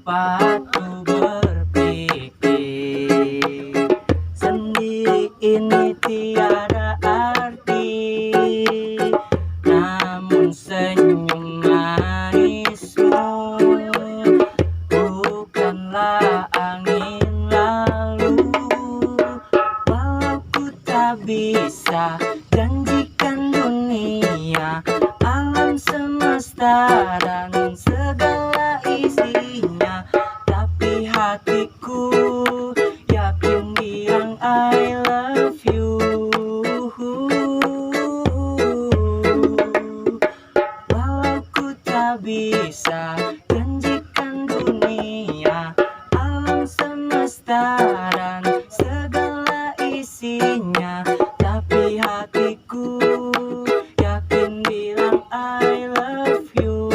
tempatku berpikir. Sendiri ini tiada arti, namun senyum manismu bukanlah angin lalu. Walau ku tak bisa janjikan dunia, alam semesta dan segala isinya, tapi hatiku yakin bilang I love you. Walau ku tak bisa janjikan dunia, alam semesta dan segala isinya, tapi hatiku yakin bilang I love you.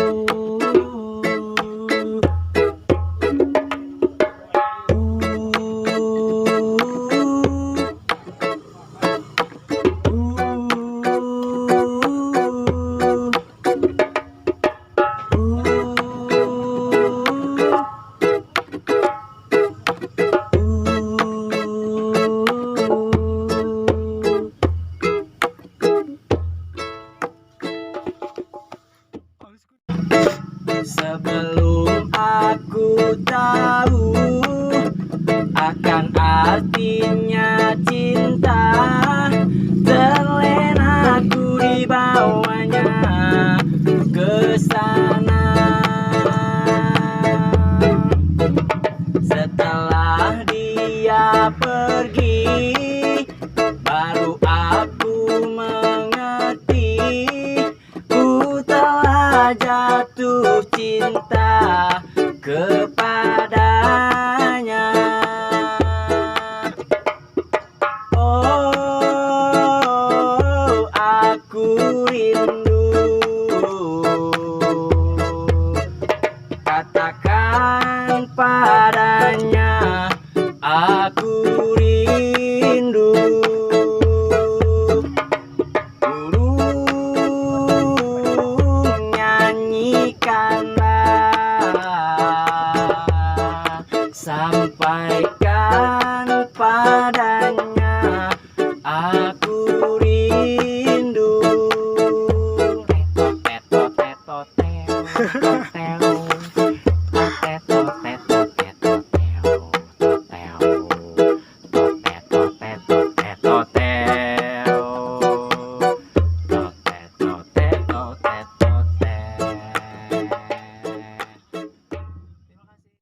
Sebelum aku tahu akan artinya cinta, terlena aku di bawahnya.